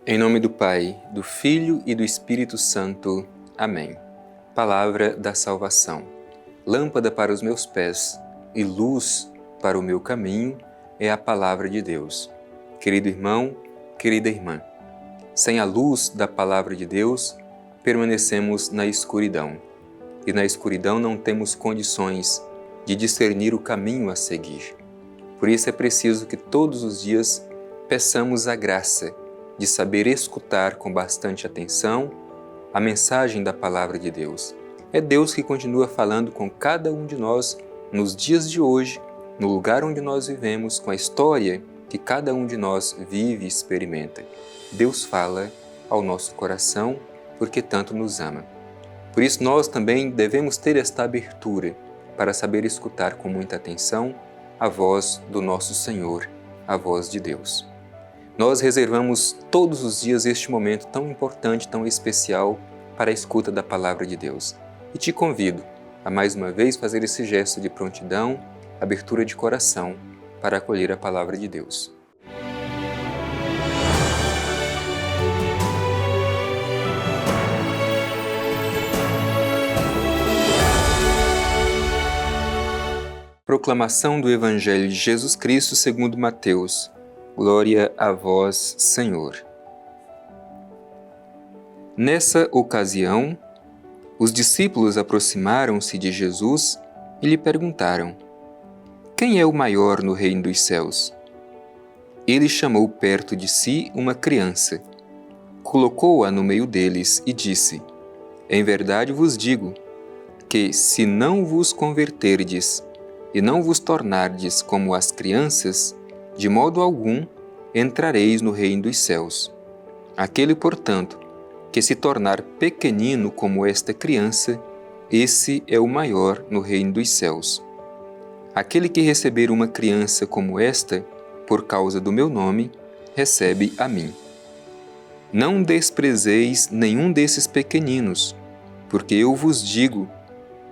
Em nome do Pai, do Filho e do Espírito Santo. Amém. Palavra da salvação. Lâmpada para os meus pés e luz para o meu caminho é a palavra de Deus. Querido irmão, querida irmã, sem a luz da palavra de Deus, permanecemos na escuridão. E na escuridão não temos condições de discernir o caminho a seguir. Por isso é preciso que todos os dias peçamos a graça de saber escutar com bastante atenção a mensagem da palavra de Deus. É Deus que continua falando com cada um de nós nos dias de hoje, no lugar onde nós vivemos, com a história que cada um de nós vive e experimenta. Deus fala ao nosso coração porque tanto nos ama. Por isso nós também devemos ter esta abertura para saber escutar com muita atenção a voz do nosso Senhor, a voz de Deus. Nós reservamos todos os dias este momento tão importante, tão especial para a escuta da Palavra de Deus. E te convido a mais uma vez fazer esse gesto de prontidão, abertura de coração para acolher a Palavra de Deus. Proclamação do Evangelho de Jesus Cristo segundo Mateus. Glória a vós, Senhor. Nessa ocasião, os discípulos aproximaram-se de Jesus e lhe perguntaram: Quem é o maior no reino dos céus? Ele chamou perto de si uma criança, colocou-a no meio deles e disse: Em verdade vos digo que, se não vos converterdes e não vos tornardes como as crianças, de modo algum entrareis no reino dos céus. Aquele, portanto, que se tornar pequenino como esta criança, esse é o maior no reino dos céus. Aquele que receber uma criança como esta, por causa do meu nome, recebe a mim. Não desprezeis nenhum desses pequeninos, porque eu vos digo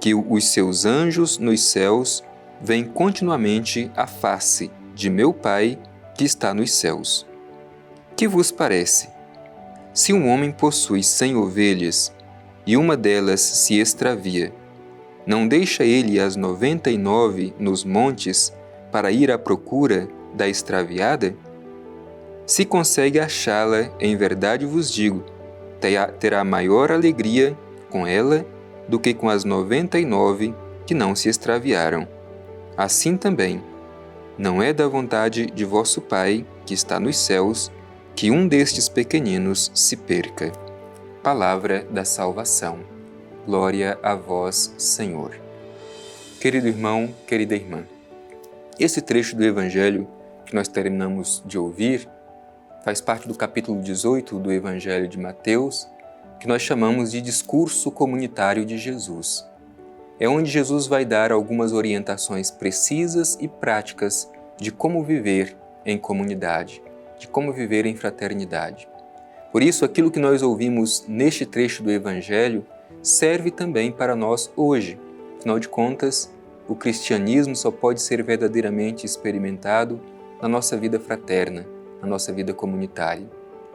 que os seus anjos nos céus veem continuamente a face de meu Pai que está nos céus. Que vos parece? Se um homem possui 100 ovelhas e uma delas se extravia, não deixa ele as 99 nos montes para ir à procura da extraviada? Se consegue achá-la, em verdade vos digo, terá maior alegria com ela do que com as 99 que não se extraviaram. Assim também, não é da vontade de vosso Pai, que está nos céus, que um destes pequeninos se perca. Palavra da salvação. Glória a vós, Senhor. Querido irmão, querida irmã, esse trecho do Evangelho que nós terminamos de ouvir faz parte do capítulo 18 do Evangelho de Mateus, que nós chamamos de discurso comunitário de Jesus. É onde Jesus vai dar algumas orientações precisas e práticas de como viver em comunidade, de como viver em fraternidade. Por isso, aquilo que nós ouvimos neste trecho do Evangelho serve também para nós hoje. Afinal de contas, o cristianismo só pode ser verdadeiramente experimentado na nossa vida fraterna, na nossa vida comunitária.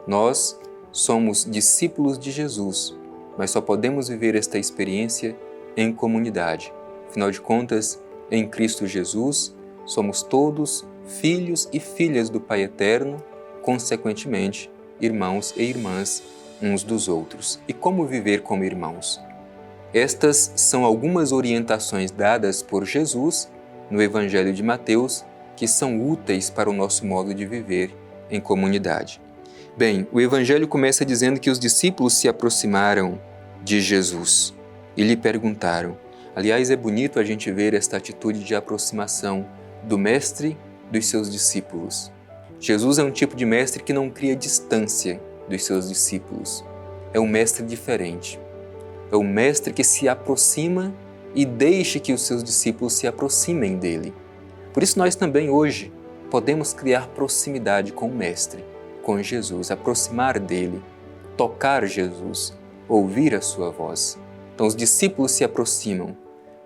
Nós somos discípulos de Jesus, mas só podemos viver esta experiência em comunidade. Afinal de contas, em Cristo Jesus, somos todos filhos e filhas do Pai Eterno, consequentemente, irmãos e irmãs uns dos outros. E como viver como irmãos? Estas são algumas orientações dadas por Jesus no Evangelho de Mateus que são úteis para o nosso modo de viver em comunidade. Bem, o Evangelho começa dizendo que os discípulos se aproximaram de Jesus e lhe perguntaram. Aliás, é bonito a gente ver esta atitude de aproximação do Mestre dos seus discípulos. Jesus é um tipo de mestre que não cria distância dos seus discípulos. É um mestre diferente. É um mestre que se aproxima e deixa que os seus discípulos se aproximem dele. Por isso nós também hoje podemos criar proximidade com o Mestre, com Jesus, aproximar dele, tocar Jesus, ouvir a sua voz. Então os discípulos se aproximam,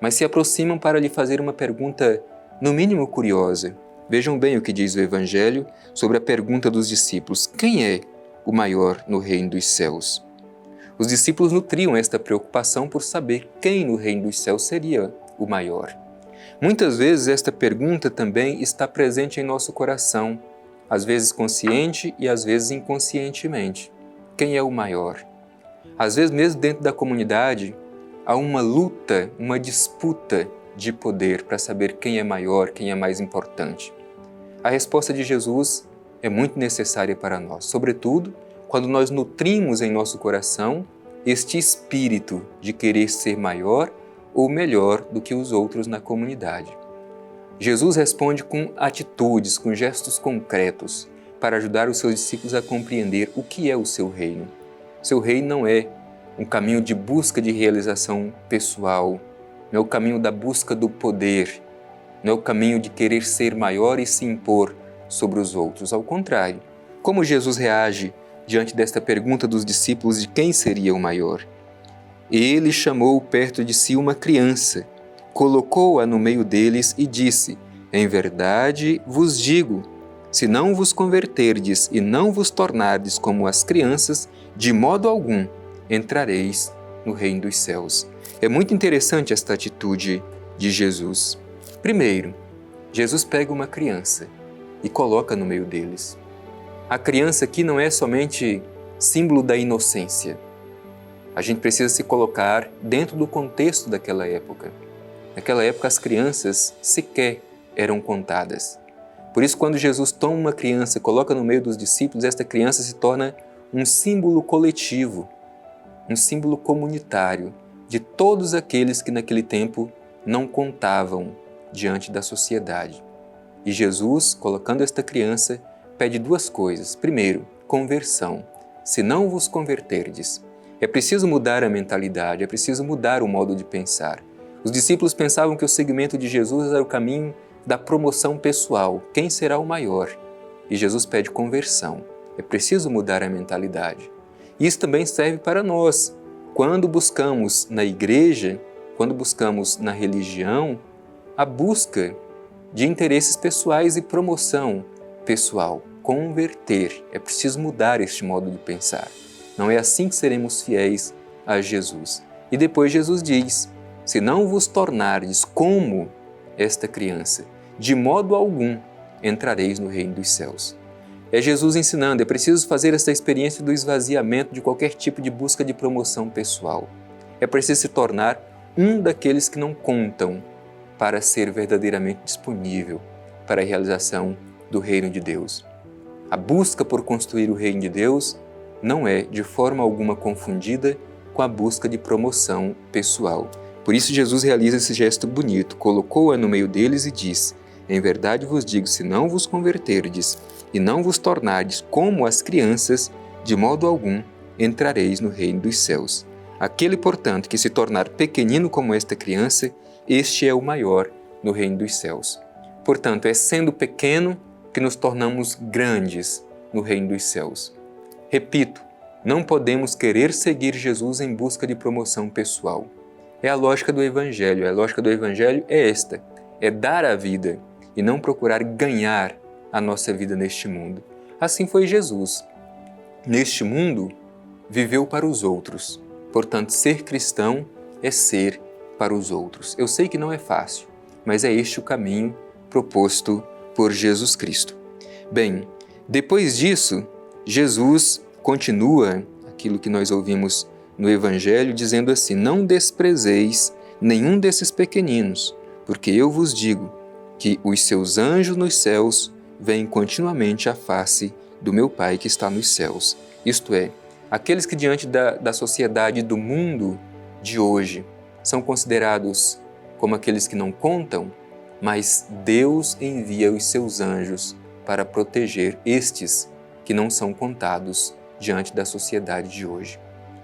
mas se aproximam para lhe fazer uma pergunta, no mínimo curiosa. Vejam bem o que diz o Evangelho sobre a pergunta dos discípulos: quem é o maior no reino dos céus? Os discípulos nutriam esta preocupação por saber quem no reino dos céus seria o maior. Muitas vezes esta pergunta também está presente em nosso coração, às vezes consciente e às vezes inconscientemente. Quem é o maior? Às vezes mesmo dentro da comunidade há uma luta, uma disputa de poder para saber quem é maior, quem é mais importante. A resposta de Jesus é muito necessária para nós, sobretudo quando nós nutrimos em nosso coração este espírito de querer ser maior ou melhor do que os outros na comunidade. Jesus responde com atitudes, com gestos concretos, para ajudar os seus discípulos a compreender o que é o seu reino. Seu reino não é um caminho de busca de realização pessoal, não é o caminho da busca do poder, não é o caminho de querer ser maior e se impor sobre os outros. Ao contrário, como Jesus reage diante desta pergunta dos discípulos de quem seria o maior? Ele chamou perto de si uma criança, colocou-a no meio deles e disse: em verdade vos digo, se não vos converterdes e não vos tornardes como as crianças, de modo algum entrareis no reino dos céus. É muito interessante esta atitude de Jesus. Primeiro, Jesus pega uma criança e coloca no meio deles. A criança aqui não é somente símbolo da inocência. A gente precisa se colocar dentro do contexto daquela época. Naquela época as crianças sequer eram contadas. Por isso, quando Jesus toma uma criança e coloca no meio dos discípulos, esta criança se torna um símbolo coletivo, um símbolo comunitário de todos aqueles que naquele tempo não contavam diante da sociedade. E Jesus, colocando esta criança, pede duas coisas. Primeiro, conversão. Se não vos converterdes, é preciso mudar a mentalidade, é preciso mudar o modo de pensar. Os discípulos pensavam que o seguimento de Jesus era o caminho da promoção pessoal. Quem será o maior? E Jesus pede conversão. É preciso mudar a mentalidade. Isso também serve para nós. Quando buscamos na igreja, quando buscamos na religião, a busca de interesses pessoais e promoção pessoal. Converter. É preciso mudar este modo de pensar. Não é assim que seremos fiéis a Jesus. E depois Jesus diz: se não vos tornardes como esta criança, de modo algum entrareis no reino dos céus. É Jesus ensinando, é preciso fazer essa experiência do esvaziamento de qualquer tipo de busca de promoção pessoal. É preciso se tornar um daqueles que não contam para ser verdadeiramente disponível para a realização do reino de Deus. A busca por construir o reino de Deus não é de forma alguma confundida com a busca de promoção pessoal. Por isso Jesus realiza esse gesto bonito, colocou-a no meio deles e diz: em verdade vos digo, se não vos converterdes e não vos tornardes como as crianças, de modo algum entrareis no reino dos céus. Aquele, portanto, que se tornar pequenino como esta criança, este é o maior no reino dos céus. Portanto, é sendo pequeno que nos tornamos grandes no reino dos céus. Repito, não podemos querer seguir Jesus em busca de promoção pessoal. É a lógica do Evangelho. A lógica do Evangelho é esta: é dar a vida e não procurar ganhar a nossa vida neste mundo. Assim foi Jesus. Neste mundo, viveu para os outros. Portanto, ser cristão é ser para os outros. Eu sei que não é fácil, mas é este o caminho proposto por Jesus Cristo. Bem, depois disso, Jesus continua aquilo que nós ouvimos no Evangelho, dizendo assim: não desprezeis nenhum desses pequeninos, porque eu vos digo que os seus anjos nos céus veem continuamente a face do meu Pai que está nos céus. Isto é, aqueles que diante da sociedade do mundo de hoje são considerados como aqueles que não contam, mas Deus envia os seus anjos para proteger estes que não são contados diante da sociedade de hoje.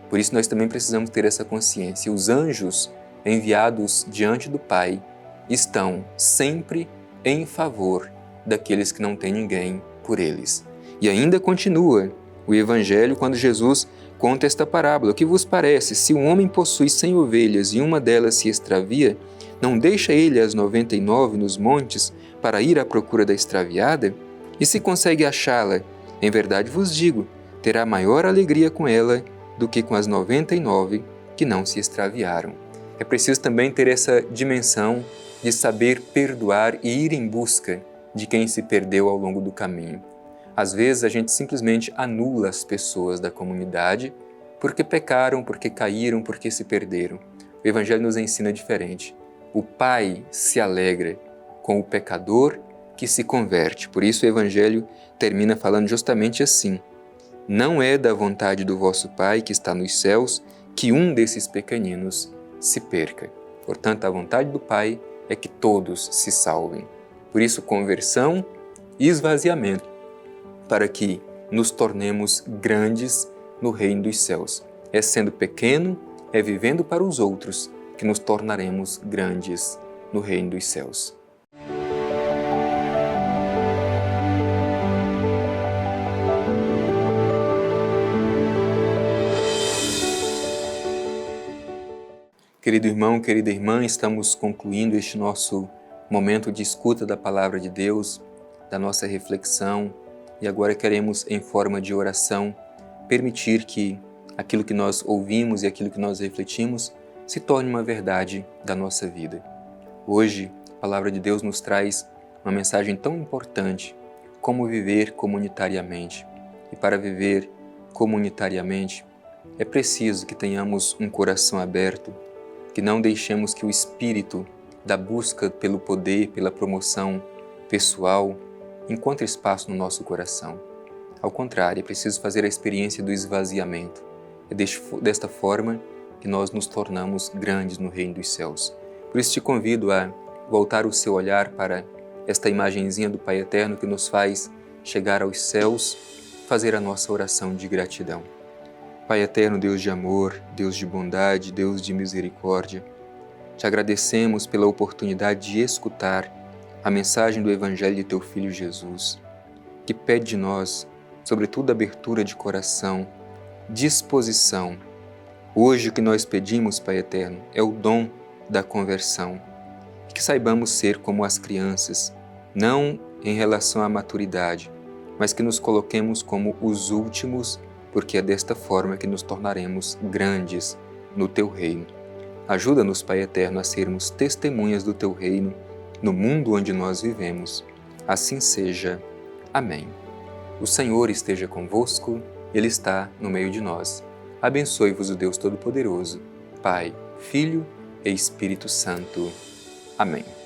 Por isso nós também precisamos ter essa consciência. Os anjos enviados diante do Pai estão sempre em favor daqueles que não têm ninguém por eles. E ainda continua o Evangelho quando Jesus conta esta parábola: o que vos parece, se um homem possui 100 ovelhas e uma delas se extravia, não deixa ele as 99 nos montes para ir à procura da extraviada? E se consegue achá-la, em verdade vos digo, terá maior alegria com ela do que com as 99 que não se extraviaram. É preciso também ter essa dimensão de saber perdoar e ir em busca de quem se perdeu ao longo do caminho. Às vezes a gente simplesmente anula as pessoas da comunidade porque pecaram, porque caíram, porque se perderam. O Evangelho nos ensina diferente. O Pai se alegra com o pecador que se converte. Por isso o Evangelho termina falando justamente assim: não é da vontade do vosso Pai que está nos céus que um desses pequeninos se perca. Portanto, a vontade do Pai é que todos se salvem. Por isso, conversão e esvaziamento, para que nos tornemos grandes no reino dos céus. É sendo pequeno, é vivendo para os outros, que nos tornaremos grandes no reino dos céus. Querido irmão, querida irmã, estamos concluindo este nosso momento de escuta da Palavra de Deus, da nossa reflexão, e agora queremos, em forma de oração, permitir que aquilo que nós ouvimos e aquilo que nós refletimos se torne uma verdade da nossa vida. Hoje, a Palavra de Deus nos traz uma mensagem tão importante como viver comunitariamente. E para viver comunitariamente, é preciso que tenhamos um coração aberto, que não deixemos que o espírito da busca pelo poder, pela promoção pessoal, encontre espaço no nosso coração. Ao contrário, é preciso fazer a experiência do esvaziamento. É desta forma que nós nos tornamos grandes no reino dos céus. Por isso te convido a voltar o seu olhar para esta imagenzinha do Pai Eterno que nos faz chegar aos céus, fazer a nossa oração de gratidão. Pai eterno, Deus de amor, Deus de bondade, Deus de misericórdia, te agradecemos pela oportunidade de escutar a mensagem do Evangelho de Teu Filho Jesus, que pede de nós, sobretudo, abertura de coração, disposição. Hoje o que nós pedimos, Pai eterno, é o dom da conversão, que saibamos ser como as crianças, não em relação à maturidade, mas que nos coloquemos como os últimos, porque é desta forma que nos tornaremos grandes no Teu reino. Ajuda-nos, Pai eterno, a sermos testemunhas do Teu reino no mundo onde nós vivemos. Assim seja. Amém. O Senhor esteja convosco, Ele está no meio de nós. Abençoe-vos o Deus Todo-Poderoso, Pai, Filho e Espírito Santo. Amém.